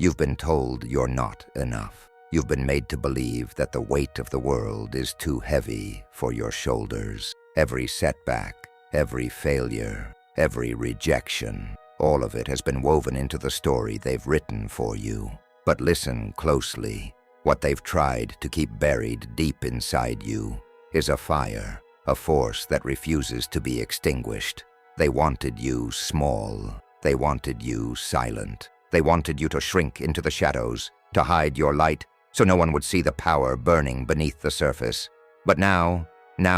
You've been told you're not enough. You've been made to believe that the weight of the world is too heavy for your shoulders. Every setback, every failure, every rejection, all of it has been woven into the story they've written for you. But listen closely. What they've tried to keep buried deep inside you is a fire, a force that refuses to be extinguished. They wanted you small. They wanted you silent. They wanted you to shrink into the shadows, to hide your light, so no one would see the power burning beneath the surface. But now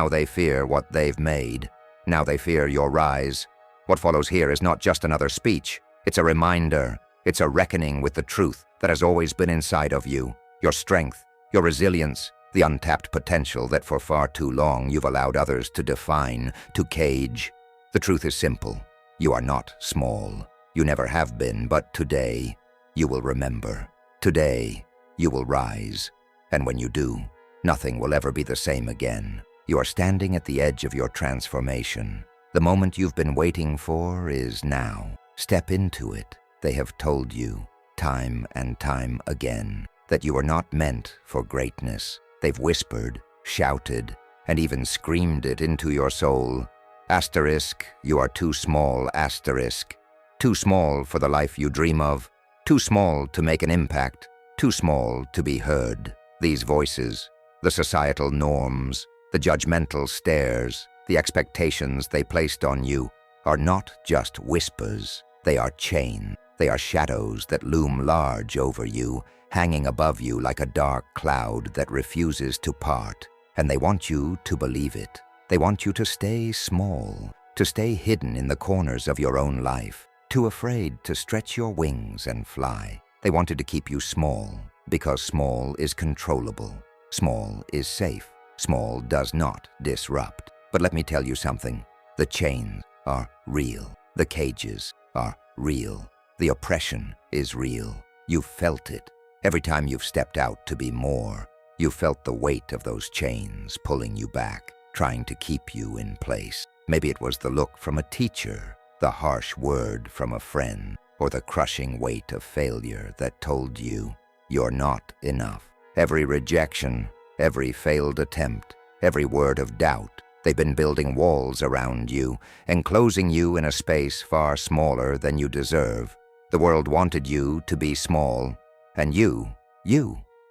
they fear what they've made. Now they fear your rise. What follows here is not just another speech. It's a reminder. It's a reckoning with the truth that has always been inside of you. Your strength, your resilience, the untapped potential that for far too long you've allowed others to define, to cage. The truth is simple. You are not small. You never have been, but today you will remember. Today you will rise. And when you do, nothing will ever be the same again. You are standing at the edge of your transformation. The moment you've been waiting for is now. Step into it. They have told you, time and time again, that you are not meant for greatness. They've whispered, shouted, and even screamed it into your soul. Asterisk, you are too small, asterisk. Too small for the life you dream of. Too small to make an impact. Too small to be heard. These voices, the societal norms, the judgmental stares, the expectations they placed on you, are not just whispers. They are chains. They are shadows that loom large over you, hanging above you like a dark cloud that refuses to part. And they want you to believe it. They want you to stay small, to stay hidden in the corners of your own life, too afraid to stretch your wings and fly. They wanted to keep you small, because small is controllable. Small is safe. Small does not disrupt. But let me tell you something. The chains are real. The cages are real. The oppression is real. You've felt it. Every time you've stepped out to be more, you felt the weight of those chains pulling you back, trying to keep you in place. Maybe it was the look from a teacher, the harsh word from a friend, or the crushing weight of failure that told you you're not enough. Every rejection, every failed attempt, every word of doubt, they've been building walls around you, enclosing you in a space far smaller than you deserve. The world wanted you to be small, and you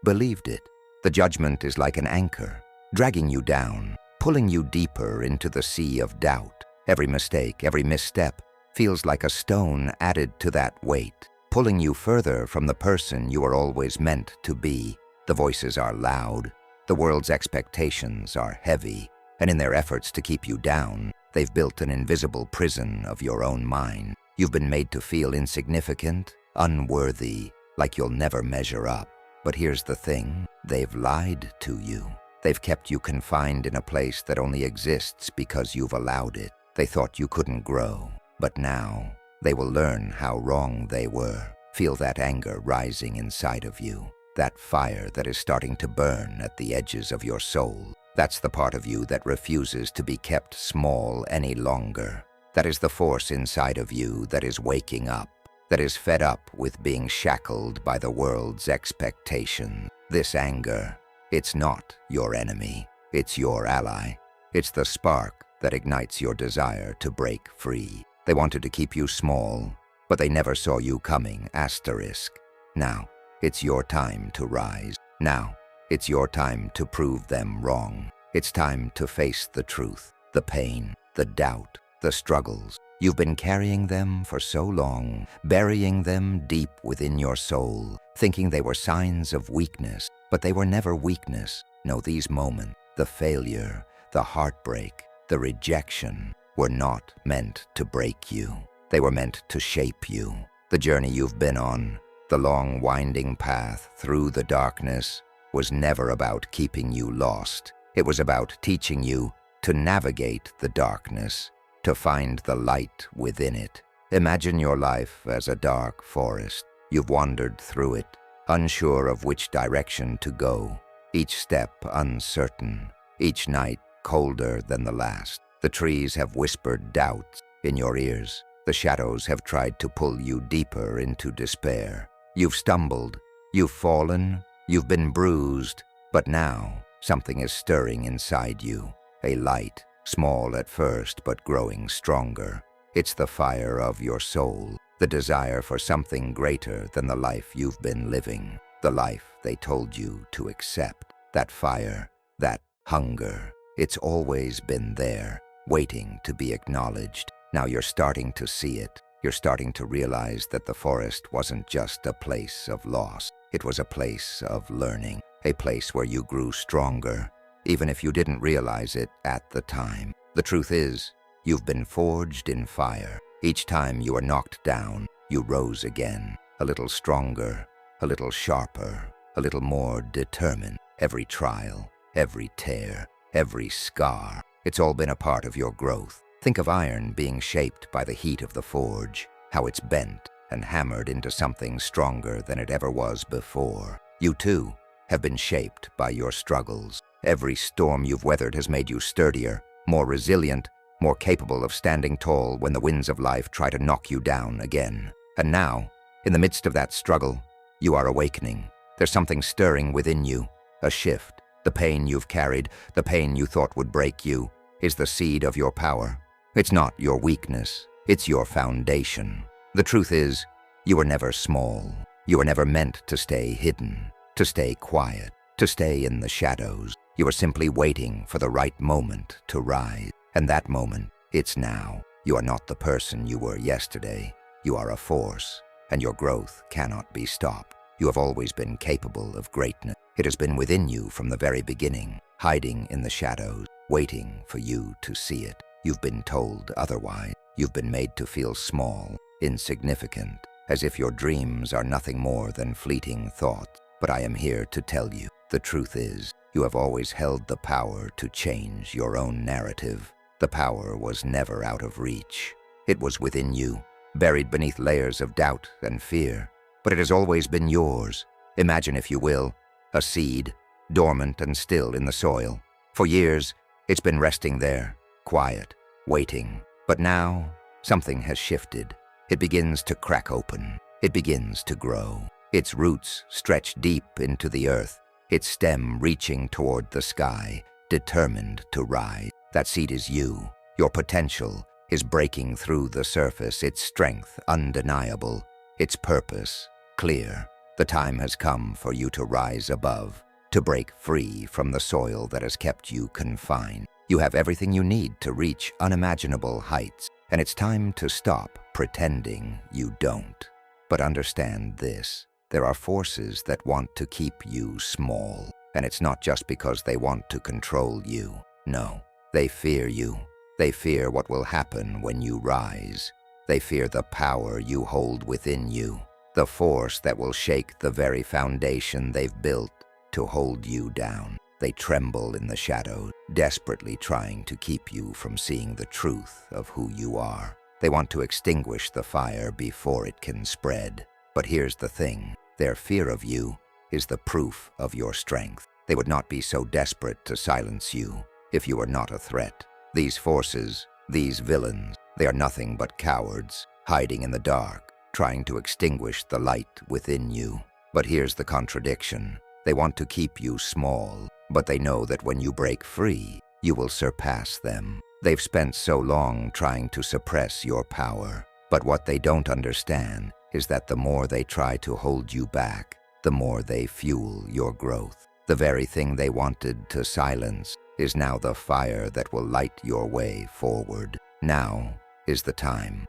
believed it. The judgment is like an anchor, dragging you down, pulling you deeper into the sea of doubt. Every mistake, every misstep, feels like a stone added to that weight, pulling you further from the person you were always meant to be. The voices are loud, the world's expectations are heavy, and in their efforts to keep you down, they've built an invisible prison of your own mind. You've been made to feel insignificant, unworthy, like you'll never measure up. But here's the thing, they've lied to you. They've kept you confined in a place that only exists because you've allowed it. They thought you couldn't grow, but now they will learn how wrong they were. Feel that anger rising inside of you, that fire that is starting to burn at the edges of your soul. That's the part of you that refuses to be kept small any longer. That is the force inside of you that is waking up, that is fed up with being shackled by the world's expectation. This anger, it's not your enemy, it's your ally. It's the spark that ignites your desire to break free. They wanted to keep you small, but they never saw you coming, asterisk. Now, it's your time to rise. Now, it's your time to prove them wrong. It's time to face the truth, the pain, the doubt, the struggles. You've been carrying them for so long, burying them deep within your soul, thinking they were signs of weakness, but they were never weakness. No, these moments, the failure, the heartbreak, the rejection, were not meant to break you. They were meant to shape you. The journey you've been on, the long winding path through the darkness, was never about keeping you lost. It was about teaching you to navigate the darkness, to find the light within it. Imagine your life as a dark forest. You've wandered through it, unsure of which direction to go, each step uncertain, each night colder than the last. The trees have whispered doubts in your ears. The shadows have tried to pull you deeper into despair. You've stumbled, you've fallen, you've been bruised, but now something is stirring inside you. A light, small at first but growing stronger. It's the fire of your soul, the desire for something greater than the life you've been living, the life they told you to accept. That fire, that hunger, it's always been there, waiting to be acknowledged. Now you're starting to see it. You're starting to realize that the forest wasn't just a place of loss. It was a place of learning, a place where you grew stronger, even if you didn't realize it at the time. The truth is, you've been forged in fire. Each time you were knocked down, you rose again, a little stronger, a little sharper, a little more determined. Every trial, every tear, every scar, it's all been a part of your growth. Think of iron being shaped by the heat of the forge, how it's bent and hammered into something stronger than it ever was before. You too have been shaped by your struggles. Every storm you've weathered has made you sturdier, more resilient, more capable of standing tall when the winds of life try to knock you down again. And now, in the midst of that struggle, you are awakening. There's something stirring within you, a shift. The pain you've carried, the pain you thought would break you, is the seed of your power. It's not your weakness, it's your foundation. The truth is, you were never small. You were never meant to stay hidden, to stay quiet, to stay in the shadows. You were simply waiting for the right moment to rise. And that moment, it's now. You are not the person you were yesterday. You are a force, and your growth cannot be stopped. You have always been capable of greatness. It has been within you from the very beginning, hiding in the shadows, waiting for you to see it. You've been told otherwise. You've been made to feel small, insignificant, as if your dreams are nothing more than fleeting thoughts. But I am here to tell you, the truth is, you have always held the power to change your own narrative. The power was never out of reach. It was within you, buried beneath layers of doubt and fear. But it has always been yours. Imagine, if you will, a seed, dormant and still in the soil. For years, it's been resting there, quiet, waiting. But now, something has shifted. It begins to crack open. It begins to grow. Its roots stretch deep into the earth, its stem reaching toward the sky, determined to rise. That seed is you. Your potential is breaking through the surface, its strength undeniable, its purpose clear. The time has come for you to rise above, to break free from the soil that has kept you confined. You have everything you need to reach unimaginable heights, and it's time to stop pretending you don't. But understand this, there are forces that want to keep you small, and it's not just because they want to control you. No, they fear you. They fear what will happen when you rise. They fear the power you hold within you, the force that will shake the very foundation they've built to hold you down. They tremble in the shadows, desperately trying to keep you from seeing the truth of who you are. They want to extinguish the fire before it can spread. But here's the thing, their fear of you is the proof of your strength. They would not be so desperate to silence you if you were not a threat. These forces, these villains, they are nothing but cowards, hiding in the dark, trying to extinguish the light within you. But here's the contradiction. They want to keep you small, but they know that when you break free, you will surpass them. They've spent so long trying to suppress your power, but what they don't understand is that the more they try to hold you back, the more they fuel your growth. The very thing they wanted to silence is now the fire that will light your way forward. Now is the time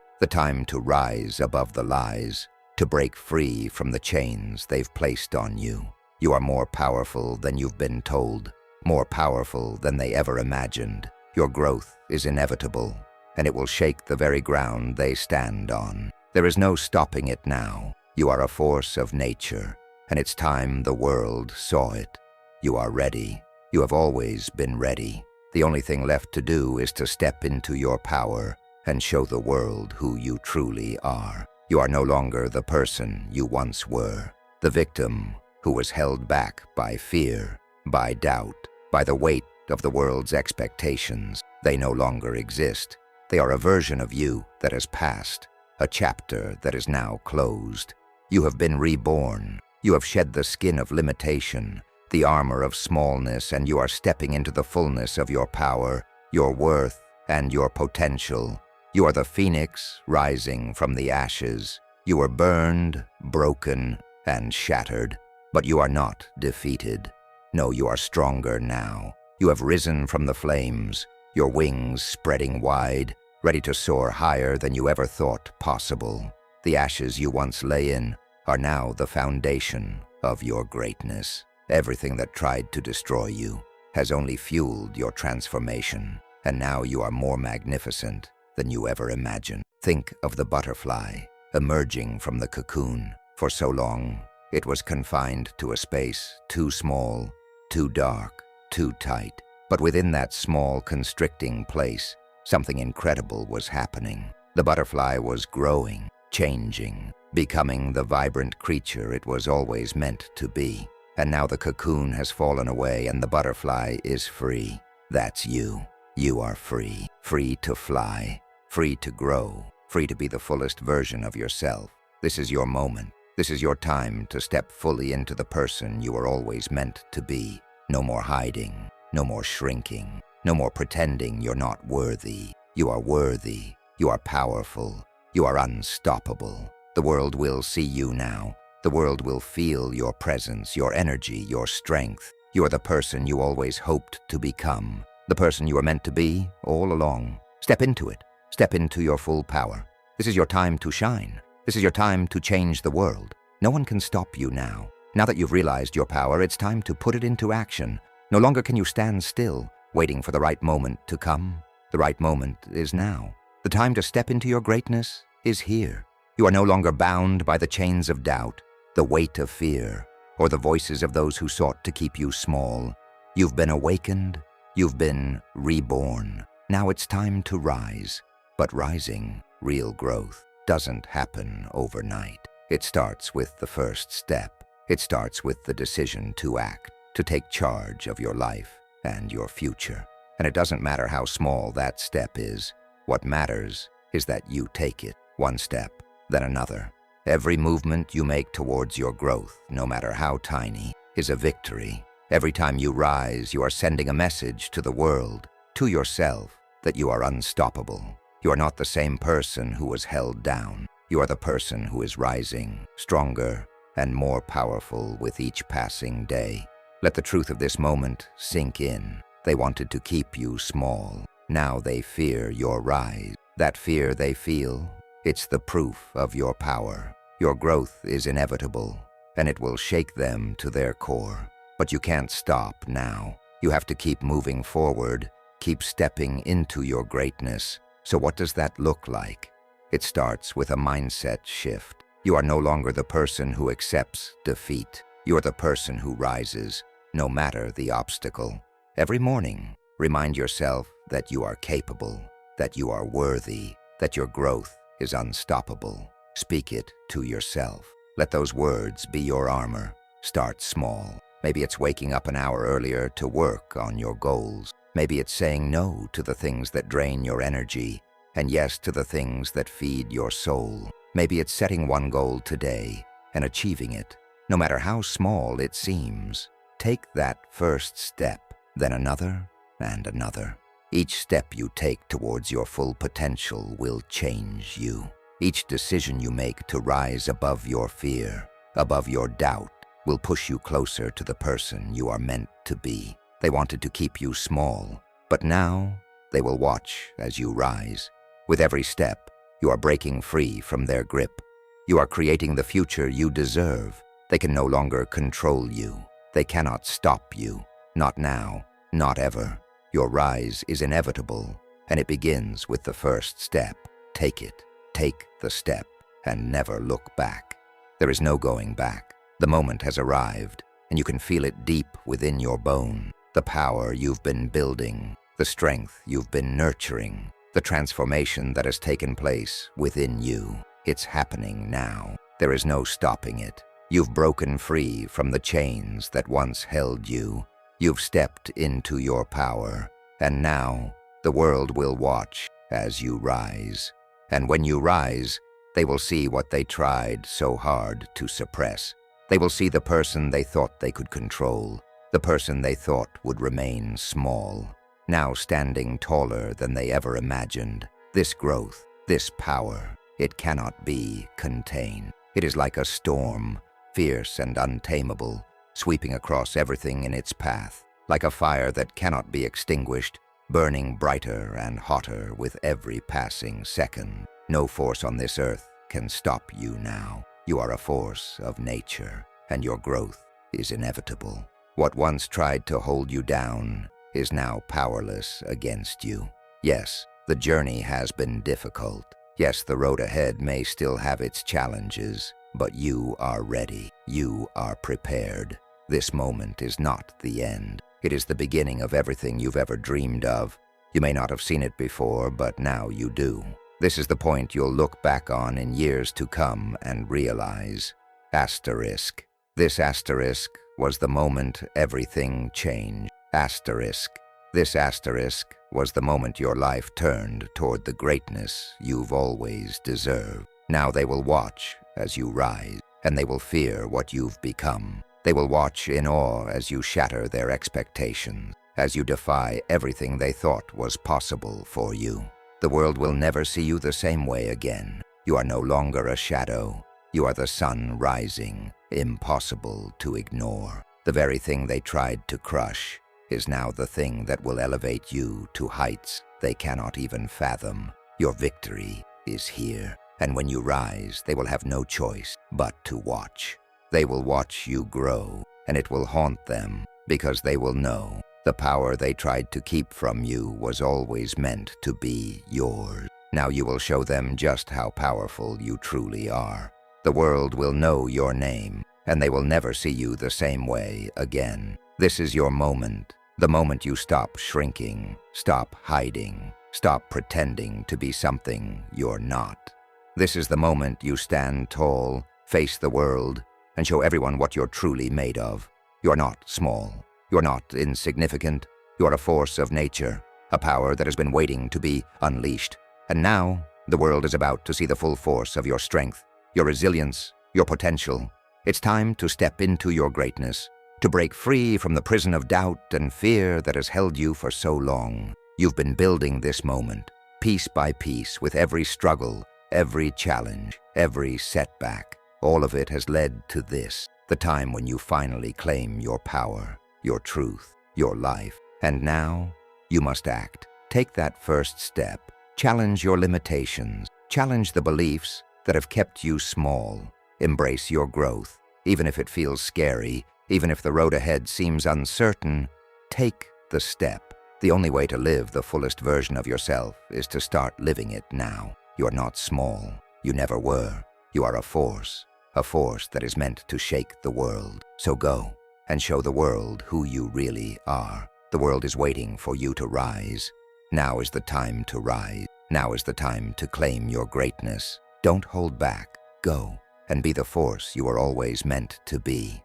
to rise above the lies, to break free from the chains they've placed on you. You are more powerful than you've been told, more powerful than they ever imagined. Your growth is inevitable, and it will shake the very ground they stand on. There is no stopping it now. You are a force of nature, and it's time the world saw it. You are ready. You have always been ready. The only thing left to do is to step into your power and show the world who you truly are. You are no longer the person you once were, the victim who was held back by fear, by doubt, by the weight of the world's expectations. They no longer exist. They are a version of you that has passed, a chapter that is now closed. You have been reborn. You have shed the skin of limitation, the armor of smallness, and you are stepping into the fullness of your power, your worth, and your potential. You are the phoenix rising from the ashes. You were burned, broken, and shattered, but you are not defeated. No, you are stronger now. You have risen from the flames, your wings spreading wide, ready to soar higher than you ever thought possible. The ashes you once lay in are now the foundation of your greatness. Everything that tried to destroy you has only fueled your transformation, and now you are more magnificent than you ever imagined. Think of the butterfly emerging from the cocoon. For so long, it was confined to a space too small, too dark, too tight. But within that small, constricting place, something incredible was happening. The butterfly was growing, changing, becoming the vibrant creature it was always meant to be. And now the cocoon has fallen away and the butterfly is free. That's you. You are free. Free to fly, free to grow, free to be the fullest version of yourself. This is your moment. This is your time to step fully into the person you were always meant to be. No more hiding, no more shrinking, no more pretending you're not worthy. You are worthy. You are powerful. You are unstoppable. The world will see you now. The world will feel your presence, your energy, your strength. You are the person you always hoped to become, the person you were meant to be all along. Step into it. Step into your full power. This is your time to shine. This is your time to change the world. No one can stop you now. Now that you've realized your power, it's time to put it into action. No longer can you stand still, waiting for the right moment to come. The right moment is now. The time to step into your greatness is here. You are no longer bound by the chains of doubt, the weight of fear, or the voices of those who sought to keep you small. You've been awakened. You've been reborn. Now it's time to rise. But rising, real growth, doesn't happen overnight. It starts with the first step. It starts with the decision to act, to take charge of your life and your future. And it doesn't matter how small that step is. What matters is that you take it, one step, then another. Every movement you make towards your growth, no matter how tiny, is a victory. Every time you rise, you are sending a message to the world, to yourself, that you are unstoppable. You are not the same person who was held down. You are the person who is rising, stronger and more powerful with each passing day. Let the truth of this moment sink in. They wanted to keep you small. Now they fear your rise. That fear they feel, it's the proof of your power. Your growth is inevitable, and it will shake them to their core. But you can't stop now. You have to keep moving forward, keep stepping into your greatness. So what does that look like? It starts with a mindset shift. You are no longer the person who accepts defeat. You are the person who rises, no matter the obstacle. Every morning, remind yourself that you are capable, that you are worthy, that your growth is unstoppable. Speak it to yourself. Let those words be your armor. Start small. Maybe it's waking up an hour earlier to work on your goals. Maybe it's saying no to the things that drain your energy and yes to the things that feed your soul. Maybe it's setting one goal today and achieving it, no matter how small it seems. Take that first step, then another and another. Each step you take towards your full potential will change you. Each decision you make to rise above your fear, above your doubt, will push you closer to the person you are meant to be. They wanted to keep you small, but now they will watch as you rise. With every step, you are breaking free from their grip. You are creating the future you deserve. They can no longer control you. They cannot stop you. Not now, not ever. Your rise is inevitable, and it begins with the first step. Take it. Take the step, and never look back. There is no going back. The moment has arrived, and you can feel it deep within your bone. The power you've been building, the strength you've been nurturing, the transformation that has taken place within you. It's happening now. There is no stopping it. You've broken free from the chains that once held you. You've stepped into your power, and now the world will watch as you rise. And when you rise, They will see what they tried so hard to suppress. They will see the person they thought they could control, the person they thought would remain small, now standing taller than they ever imagined. This growth, this power, it cannot be contained. It is like a storm, fierce and untamable, sweeping across everything in its path, like a fire that cannot be extinguished, burning brighter and hotter with every passing second. No force on this earth can stop you now. You are a force of nature, and your growth is inevitable. What once tried to hold you down is now powerless against you. Yes, the journey has been difficult. Yes, the road ahead may still have its challenges, but you are ready. You are prepared. This moment is not the end. It is the beginning of everything you've ever dreamed of. You may not have seen it before, but now you do. This is the point you'll look back on in years to come and realize. Asterisk. This asterisk was the moment everything changed. Asterisk. This asterisk was the moment your life turned toward the greatness you've always deserved. Now they will watch as you rise, and they will fear what you've become. They will watch in awe as you shatter their expectations, as you defy everything they thought was possible for you. The world will never see you the same way again. You are no longer a shadow. You are the sun rising, impossible to ignore. The very thing they tried to crush is now the thing that will elevate you to heights they cannot even fathom. Your victory is here, and when you rise, they will have no choice but to watch. They will watch you grow, and it will haunt them, because they will know the power they tried to keep from you was always meant to be yours. Now you will show them just how powerful you truly are. The world will know your name, and they will never see you the same way again. This is your moment, the moment you stop shrinking, stop hiding, stop pretending to be something you're not. This is the moment you stand tall, face the world, and show everyone what you're truly made of. You're not small. You're not insignificant. You're a force of nature, a power that has been waiting to be unleashed. And now, the world is about to see the full force of your strength, your resilience, your potential. It's time to step into your greatness, to break free from the prison of doubt and fear that has held you for so long. You've been building this moment, piece by piece, with every struggle, every challenge, every setback. All of it has led to this, the time when you finally claim your power, your truth, your life. And now, you must act. Take that first step. Challenge your limitations. Challenge the beliefs that have kept you small. Embrace your growth, even if it feels scary, even if the road ahead seems uncertain. Take the step. The only way to live the fullest version of yourself is to start living it now. You're not small. You never were. You are a force that is meant to shake the world. So go and show the world who you really are. The world is waiting for you to rise. Now is the time to rise. Now is the time to claim your greatness. Don't hold back. Go and be the force you were always meant to be.